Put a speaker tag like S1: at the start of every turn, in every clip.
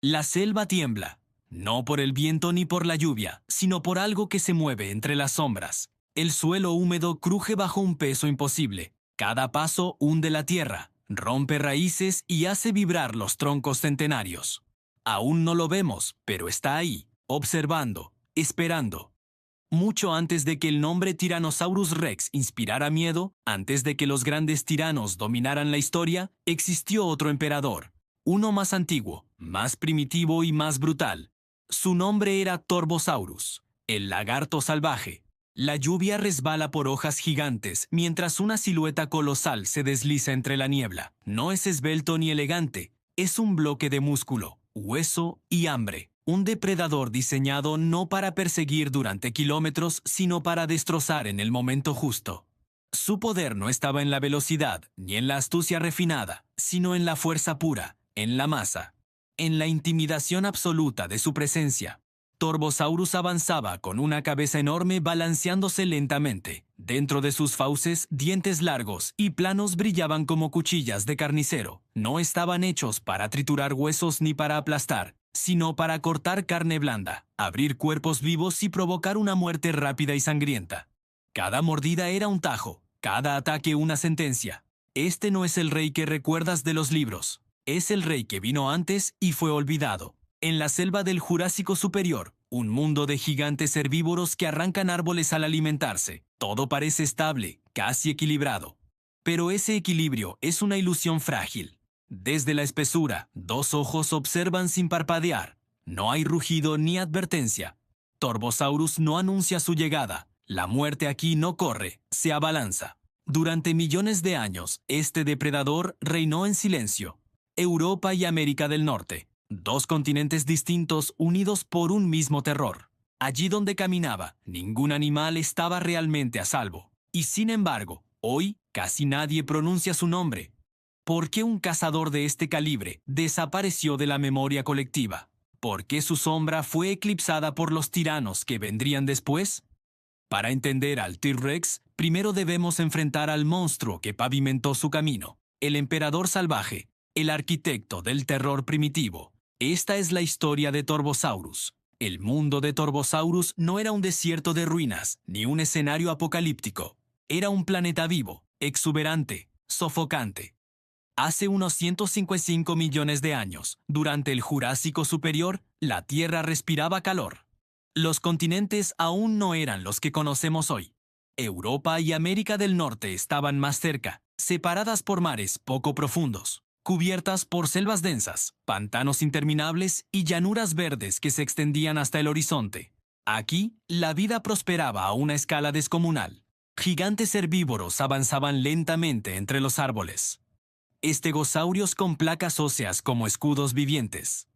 S1: La selva tiembla, no por el viento ni por la lluvia, sino por algo que se mueve entre las sombras. El suelo húmedo cruje bajo un peso imposible. Cada paso hunde la tierra, rompe raíces y hace vibrar los troncos centenarios. Aún no lo vemos, pero está ahí, observando, esperando. Mucho antes de que el nombre Tyrannosaurus Rex inspirara miedo, antes de que los grandes tiranos dominaran la historia, existió otro emperador. Uno más antiguo, más primitivo y más brutal. Su nombre era Torvosaurus, el lagarto salvaje. La lluvia resbala por hojas gigantes mientras una silueta colosal se desliza entre la niebla. No es esbelto ni elegante, es un bloque de músculo, hueso y hambre. Un depredador diseñado no para perseguir durante kilómetros, sino para destrozar en el momento justo. Su poder no estaba en la velocidad ni en la astucia refinada, sino en la fuerza pura, en la masa, en la intimidación absoluta de su presencia. Torvosaurus avanzaba con una cabeza enorme balanceándose lentamente. Dentro de sus fauces, dientes largos y planos brillaban como cuchillas de carnicero. No estaban hechos para triturar huesos ni para aplastar, sino para cortar carne blanda, abrir cuerpos vivos y provocar una muerte rápida y sangrienta. Cada mordida era un tajo, cada ataque una sentencia. Este no es el rey que recuerdas de los libros, es el rey que vino antes y fue olvidado. En la selva del Jurásico Superior, un mundo de gigantes herbívoros que arrancan árboles al alimentarse. Todo parece estable, casi equilibrado. Pero ese equilibrio es una ilusión frágil. Desde la espesura, dos ojos observan sin parpadear. No hay rugido ni advertencia. Torvosaurus no anuncia su llegada. La muerte aquí no corre, se abalanza. Durante millones de años, este depredador reinó en silencio. Europa y América del Norte, dos continentes distintos unidos por un mismo terror. Allí donde caminaba, ningún animal estaba realmente a salvo. Y sin embargo, hoy casi nadie pronuncia su nombre. ¿Por qué un cazador de este calibre desapareció de la memoria colectiva? ¿Por qué su sombra fue eclipsada por los tiranos que vendrían después? Para entender al T-Rex, primero debemos enfrentar al monstruo que pavimentó su camino, el emperador salvaje, el arquitecto del terror primitivo. Esta es la historia de Torvosaurus. El mundo de Torvosaurus no era un desierto de ruinas, ni un escenario apocalíptico. Era un planeta vivo, exuberante, sofocante. Hace unos 155 millones de años, durante el Jurásico Superior, la Tierra respiraba calor. Los continentes aún no eran los que conocemos hoy. Europa y América del Norte estaban más cerca, separadas por mares poco profundos, cubiertas por selvas densas, pantanos interminables y llanuras verdes que se extendían hasta el horizonte. Aquí, la vida prosperaba a una escala descomunal. Gigantes herbívoros avanzaban lentamente entre los árboles. Estegosaurios con placas óseas como escudos vivientes.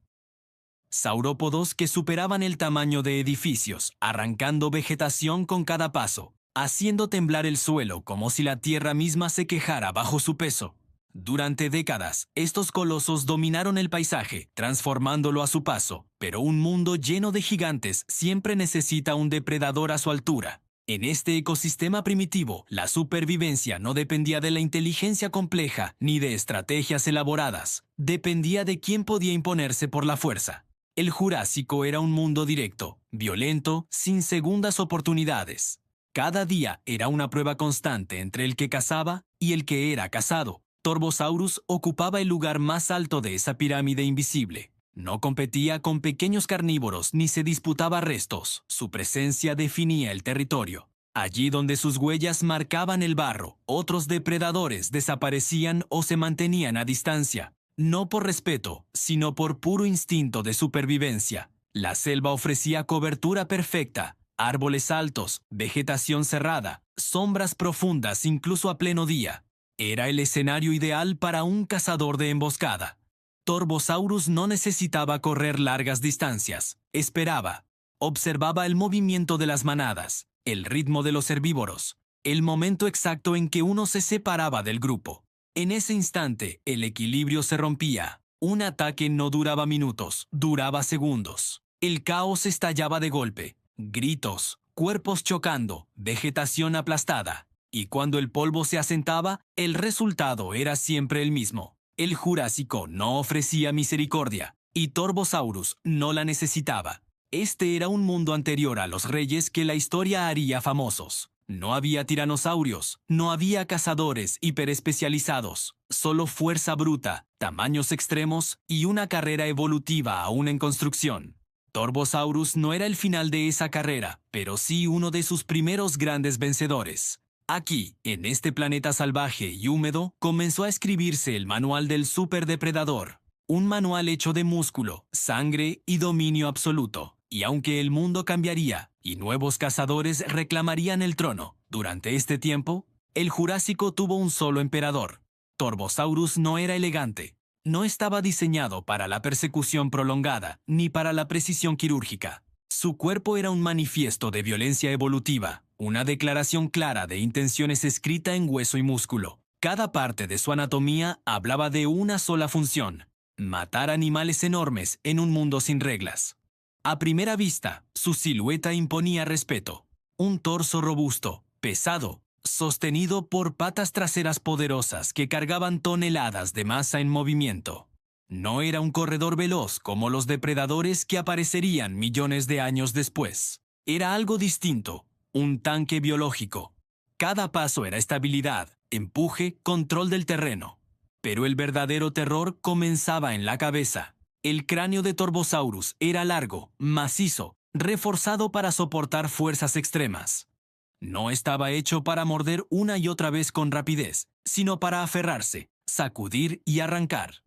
S1: Saurópodos que superaban el tamaño de edificios, arrancando vegetación con cada paso, haciendo temblar el suelo como si la tierra misma se quejara bajo su peso. Durante décadas, estos colosos dominaron el paisaje, transformándolo a su paso, pero un mundo lleno de gigantes siempre necesita un depredador a su altura. En este ecosistema primitivo, la supervivencia no dependía de la inteligencia compleja ni de estrategias elaboradas, dependía de quién podía imponerse por la fuerza. El Jurásico era un mundo directo, violento, sin segundas oportunidades. Cada día era una prueba constante entre el que cazaba y el que era cazado. Torvosaurus ocupaba el lugar más alto de esa pirámide invisible. No competía con pequeños carnívoros ni se disputaba restos. Su presencia definía el territorio. Allí donde sus huellas marcaban el barro, otros depredadores desaparecían o se mantenían a distancia. No por respeto, sino por puro instinto de supervivencia. La selva ofrecía cobertura perfecta, árboles altos, vegetación cerrada, sombras profundas incluso a pleno día. Era el escenario ideal para un cazador de emboscada. Torvosaurus no necesitaba correr largas distancias. Esperaba. Observaba el movimiento de las manadas, el ritmo de los herbívoros, el momento exacto en que uno se separaba del grupo. En ese instante, el equilibrio se rompía. Un ataque no duraba minutos, duraba segundos. El caos estallaba de golpe. Gritos, cuerpos chocando, vegetación aplastada. Y cuando el polvo se asentaba, el resultado era siempre el mismo. El Jurásico no ofrecía misericordia. Y Torvosaurus no la necesitaba. Este era un mundo anterior a los reyes que la historia haría famosos. No había tiranosaurios, no había cazadores hiperespecializados, solo fuerza bruta, tamaños extremos y una carrera evolutiva aún en construcción. Torvosaurus no era el final de esa carrera, pero sí uno de sus primeros grandes vencedores. Aquí, en este planeta salvaje y húmedo, comenzó a escribirse el manual del superdepredador. Un manual hecho de músculo, sangre y dominio absoluto. Y aunque el mundo cambiaría y nuevos cazadores reclamarían el trono, durante este tiempo, el Jurásico tuvo un solo emperador. Torvosaurus no era elegante. No estaba diseñado para la persecución prolongada ni para la precisión quirúrgica. Su cuerpo era un manifiesto de violencia evolutiva, una declaración clara de intenciones escrita en hueso y músculo. Cada parte de su anatomía hablaba de una sola función: matar animales enormes en un mundo sin reglas. A primera vista, su silueta imponía respeto. Un torso robusto, pesado, sostenido por patas traseras poderosas que cargaban toneladas de masa en movimiento. No era un corredor veloz como los depredadores que aparecerían millones de años después. Era algo distinto, un tanque biológico. Cada paso era estabilidad, empuje, control del terreno. Pero el verdadero terror comenzaba en la cabeza. El cráneo de Torvosaurus era largo, macizo, reforzado para soportar fuerzas extremas. No estaba hecho para morder una y otra vez con rapidez, sino para aferrarse, sacudir y arrancar.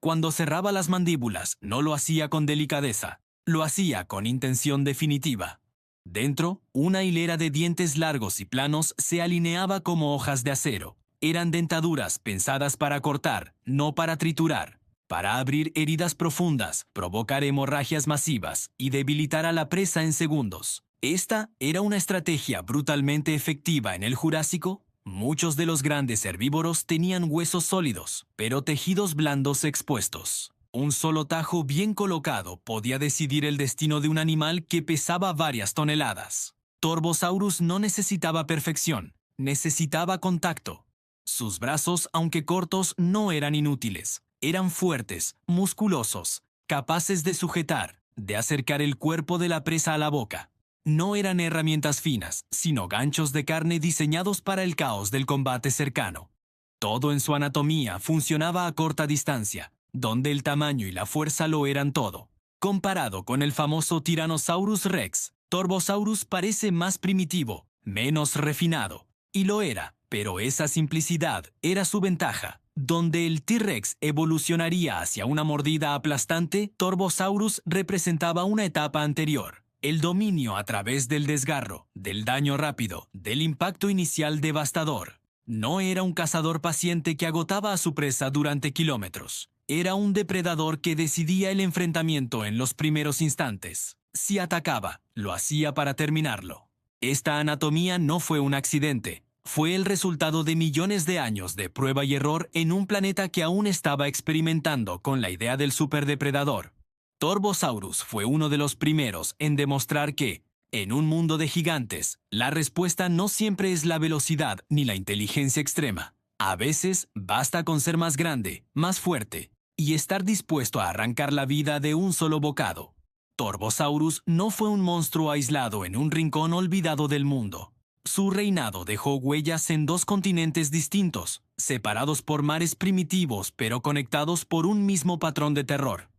S1: Cuando cerraba las mandíbulas, no lo hacía con delicadeza, lo hacía con intención definitiva. Dentro, una hilera de dientes largos y planos se alineaba como hojas de acero. Eran dentaduras pensadas para cortar, no para triturar. Para abrir heridas profundas, provocar hemorragias masivas y debilitar a la presa en segundos. Esta era una estrategia brutalmente efectiva en el Jurásico. Muchos de los grandes herbívoros tenían huesos sólidos, pero tejidos blandos expuestos. Un solo tajo bien colocado podía decidir el destino de un animal que pesaba varias toneladas. Torvosaurus no necesitaba perfección, necesitaba contacto. Sus brazos, aunque cortos, no eran inútiles. Eran fuertes, musculosos, capaces de sujetar, de acercar el cuerpo de la presa a la boca. No eran herramientas finas, sino ganchos de carne diseñados para el caos del combate cercano. Todo en su anatomía funcionaba a corta distancia, donde el tamaño y la fuerza lo eran todo. Comparado con el famoso Tyrannosaurus Rex, Torvosaurus parece más primitivo, menos refinado. Y lo era, pero esa simplicidad era su ventaja. Donde el T-Rex evolucionaría hacia una mordida aplastante, Torvosaurus representaba una etapa anterior. El dominio a través del desgarro, del daño rápido, del impacto inicial devastador. No era un cazador paciente que agotaba a su presa durante kilómetros. Era un depredador que decidía el enfrentamiento en los primeros instantes. Si atacaba, lo hacía para terminarlo. Esta anatomía no fue un accidente. Fue el resultado de millones de años de prueba y error en un planeta que aún estaba experimentando con la idea del superdepredador. Torvosaurus fue uno de los primeros en demostrar que, en un mundo de gigantes, la respuesta no siempre es la velocidad ni la inteligencia extrema. A veces basta con ser más grande, más fuerte, y estar dispuesto a arrancar la vida de un solo bocado. Torvosaurus no fue un monstruo aislado en un rincón olvidado del mundo. Su reinado dejó huellas en dos continentes distintos, separados por mares primitivos pero conectados por un mismo patrón de terror.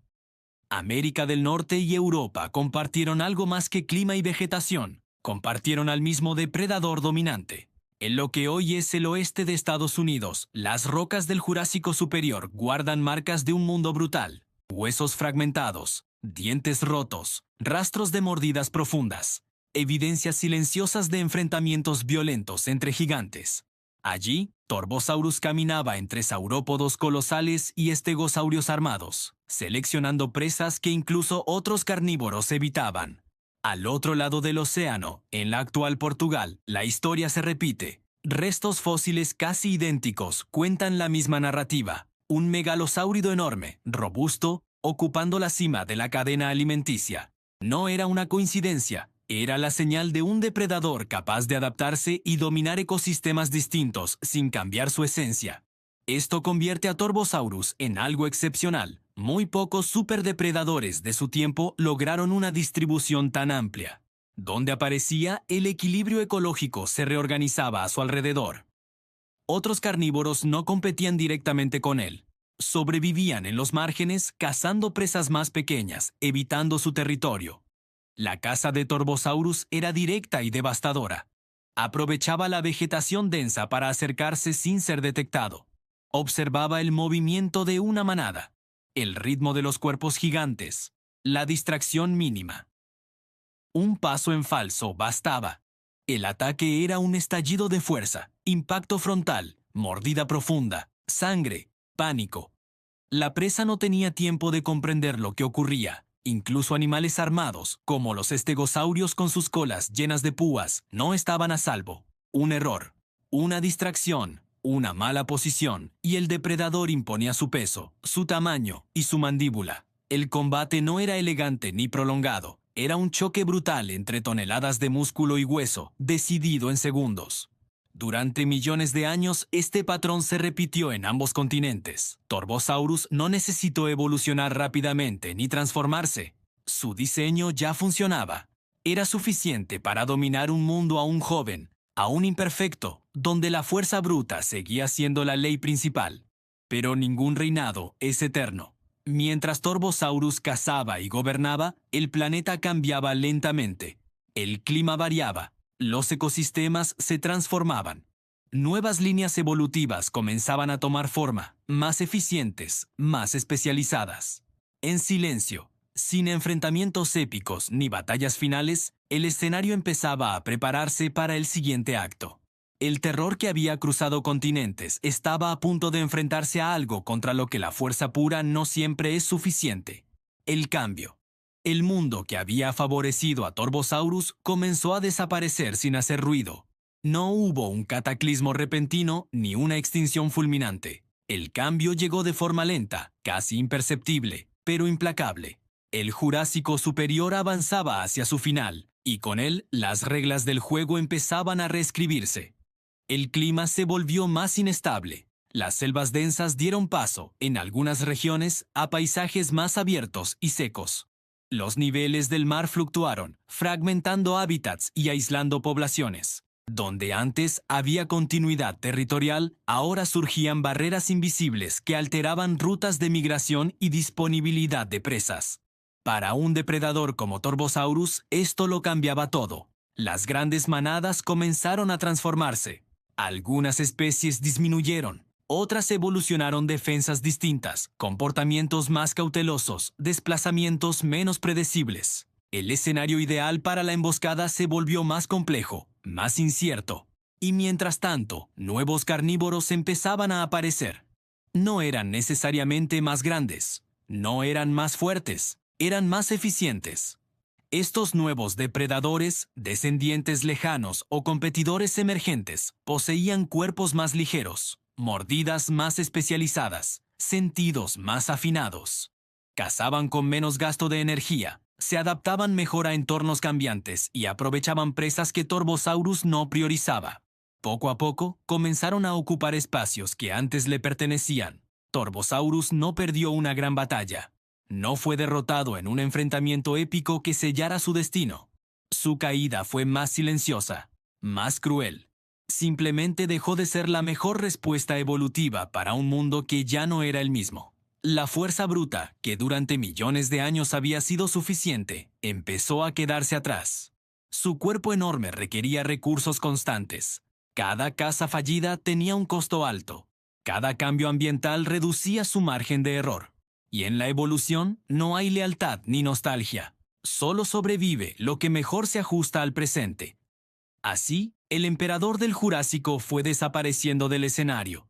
S1: América del Norte y Europa compartieron algo más que clima y vegetación, compartieron al mismo depredador dominante. En lo que hoy es el oeste de Estados Unidos, las rocas del Jurásico Superior guardan marcas de un mundo brutal, huesos fragmentados, dientes rotos, rastros de mordidas profundas. Evidencias silenciosas de enfrentamientos violentos entre gigantes. Allí, Torvosaurus caminaba entre saurópodos colosales y estegosaurios armados, seleccionando presas que incluso otros carnívoros evitaban. Al otro lado del océano, en la actual Portugal, la historia se repite. Restos fósiles casi idénticos cuentan la misma narrativa. Un megalosáurido enorme, robusto, ocupando la cima de la cadena alimenticia. No era una coincidencia. Era la señal de un depredador capaz de adaptarse y dominar ecosistemas distintos sin cambiar su esencia. Esto convierte a Torvosaurus en algo excepcional, Muy pocos superdepredadores de su tiempo lograron una distribución tan amplia. Donde aparecía, el equilibrio ecológico se reorganizaba a su alrededor. Otros carnívoros no competían directamente con él. Sobrevivían en los márgenes cazando presas más pequeñas, evitando su territorio. La caza de Torvosaurus era directa y devastadora. Aprovechaba la vegetación densa para acercarse sin ser detectado. Observaba el movimiento de una manada, el ritmo de los cuerpos gigantes, la distracción mínima. Un paso en falso bastaba. El ataque era un estallido de fuerza, impacto frontal, mordida profunda, sangre, pánico. La presa no tenía tiempo de comprender lo que ocurría. Incluso animales armados, como los estegosaurios con sus colas llenas de púas, no estaban a salvo. Un error, una distracción, una mala posición, y el depredador imponía su peso, su tamaño y su mandíbula. El combate no era elegante ni prolongado. Era un choque brutal entre toneladas de músculo y hueso, decidido en segundos. Durante millones de años, este patrón se repitió en ambos continentes. Torvosaurus no necesitó evolucionar rápidamente ni transformarse. Su diseño ya funcionaba. Era suficiente para dominar un mundo aún joven, aún imperfecto, donde la fuerza bruta seguía siendo la ley principal. Pero ningún reinado es eterno. Mientras Torvosaurus cazaba y gobernaba, el planeta cambiaba lentamente. El clima variaba. Los ecosistemas se transformaban. Nuevas líneas evolutivas comenzaban a tomar forma, más eficientes, más especializadas. En silencio, sin enfrentamientos épicos ni batallas finales, el escenario empezaba a prepararse para el siguiente acto. El terror que había cruzado continentes estaba a punto de enfrentarse a algo contra lo que la fuerza pura no siempre es suficiente: el cambio. El mundo que había favorecido a Torvosaurus comenzó a desaparecer sin hacer ruido. No hubo un cataclismo repentino ni una extinción fulminante. El cambio llegó de forma lenta, casi imperceptible, pero implacable. El Jurásico superior avanzaba hacia su final, y con él las reglas del juego empezaban a reescribirse. El clima se volvió más inestable. Las selvas densas dieron paso, en algunas regiones, a paisajes más abiertos y secos. Los niveles del mar fluctuaron, fragmentando hábitats y aislando poblaciones. Donde antes había continuidad territorial, ahora surgían barreras invisibles que alteraban rutas de migración y disponibilidad de presas. Para un depredador como Torvosaurus, esto lo cambiaba todo. Las grandes manadas comenzaron a transformarse. Algunas especies disminuyeron. Otras evolucionaron defensas distintas, comportamientos más cautelosos, desplazamientos menos predecibles. El escenario ideal para la emboscada se volvió más complejo, más incierto. Y mientras tanto, nuevos carnívoros empezaban a aparecer. No eran necesariamente más grandes, no eran más fuertes, eran más eficientes. Estos nuevos depredadores, descendientes lejanos o competidores emergentes, poseían cuerpos más ligeros, mordidas más especializadas, sentidos más afinados. Cazaban con menos gasto de energía, se adaptaban mejor a entornos cambiantes y aprovechaban presas que Torvosaurus no priorizaba. Poco a poco, comenzaron a ocupar espacios que antes le pertenecían. Torvosaurus no perdió una gran batalla. No fue derrotado en un enfrentamiento épico que sellara su destino. Su caída fue más silenciosa, más cruel. Simplemente dejó de ser la mejor respuesta evolutiva para un mundo que ya no era el mismo. La fuerza bruta, que durante millones de años había sido suficiente, empezó a quedarse atrás. Su cuerpo enorme requería recursos constantes. Cada caza fallida tenía un costo alto. Cada cambio ambiental reducía su margen de error. Y en la evolución no hay lealtad ni nostalgia. Solo sobrevive lo que mejor se ajusta al presente. Así, el emperador del Jurásico fue desapareciendo del escenario.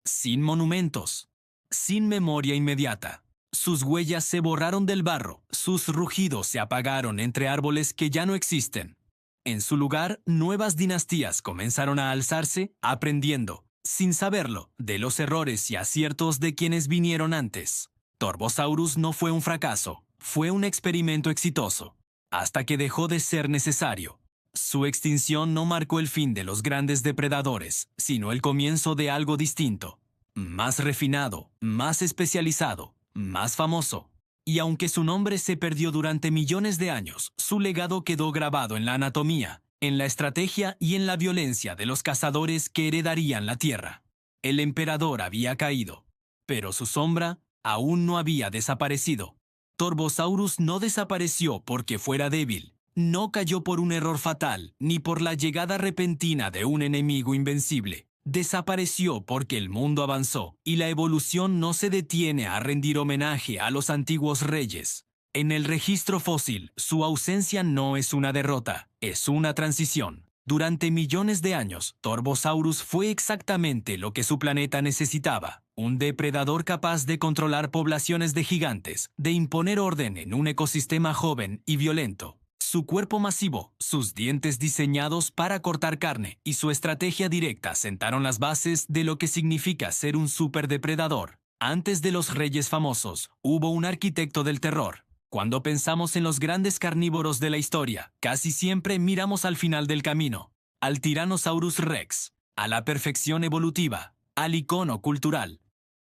S1: Sin monumentos, sin memoria inmediata. Sus huellas se borraron del barro, sus rugidos se apagaron entre árboles que ya no existen. En su lugar, nuevas dinastías comenzaron a alzarse, aprendiendo, sin saberlo, de los errores y aciertos de quienes vinieron antes. Torvosaurus no fue un fracaso, fue un experimento exitoso, hasta que dejó de ser necesario. Su extinción no marcó el fin de los grandes depredadores, sino el comienzo de algo distinto, más refinado, más especializado, más famoso. Y aunque su nombre se perdió durante millones de años, su legado quedó grabado en la anatomía, en la estrategia y en la violencia de los cazadores que heredarían la Tierra. El emperador había caído, pero su sombra aún no había desaparecido. Torvosaurus no desapareció porque fuera débil, no cayó por un error fatal, ni por la llegada repentina de un enemigo invencible. Desapareció porque el mundo avanzó y la evolución no se detiene a rendir homenaje a los antiguos reyes. En el registro fósil, su ausencia no es una derrota, es una transición. Durante millones de años, Torvosaurus fue exactamente lo que su planeta necesitaba: un depredador capaz de controlar poblaciones de gigantes, de imponer orden en un ecosistema joven y violento. Su cuerpo masivo, sus dientes diseñados para cortar carne y su estrategia directa sentaron las bases de lo que significa ser un superdepredador. Antes de los reyes famosos, hubo un arquitecto del terror. Cuando pensamos en los grandes carnívoros de la historia, casi siempre miramos al final del camino, al Tyrannosaurus Rex, a la perfección evolutiva, al icono cultural.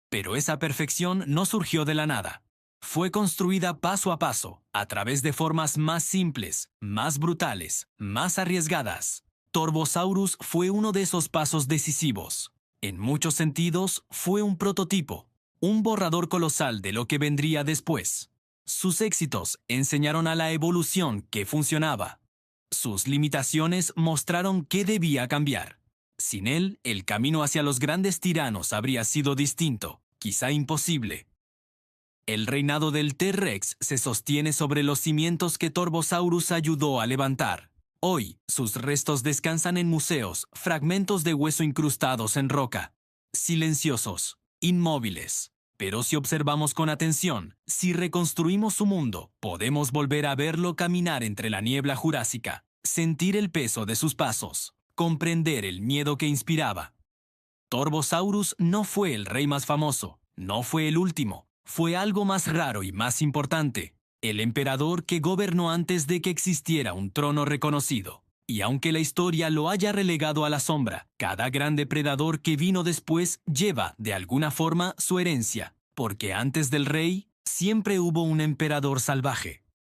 S1: Pero esa perfección no surgió de la nada. Fue construida paso a paso, a través de formas más simples, más brutales, más arriesgadas. Torvosaurus fue uno de esos pasos decisivos. En muchos sentidos, fue un prototipo, un borrador colosal de lo que vendría después. Sus éxitos enseñaron a la evolución que funcionaba. Sus limitaciones mostraron qué debía cambiar. Sin él, el camino hacia los grandes tiranos habría sido distinto, quizá imposible. El reinado del T-Rex se sostiene sobre los cimientos que Torvosaurus ayudó a levantar. Hoy, sus restos descansan en museos, fragmentos de hueso incrustados en roca, silenciosos, inmóviles. Pero si observamos con atención, si reconstruimos su mundo, podemos volver a verlo caminar entre la niebla jurásica, sentir el peso de sus pasos, comprender el miedo que inspiraba. Torvosaurus no fue el rey más famoso, no fue el último. Fue algo más raro y más importante: el emperador que gobernó antes de que existiera un trono reconocido. Y aunque la historia lo haya relegado a la sombra, cada gran depredador que vino después lleva, de alguna forma, su herencia, porque antes del rey siempre hubo un emperador salvaje.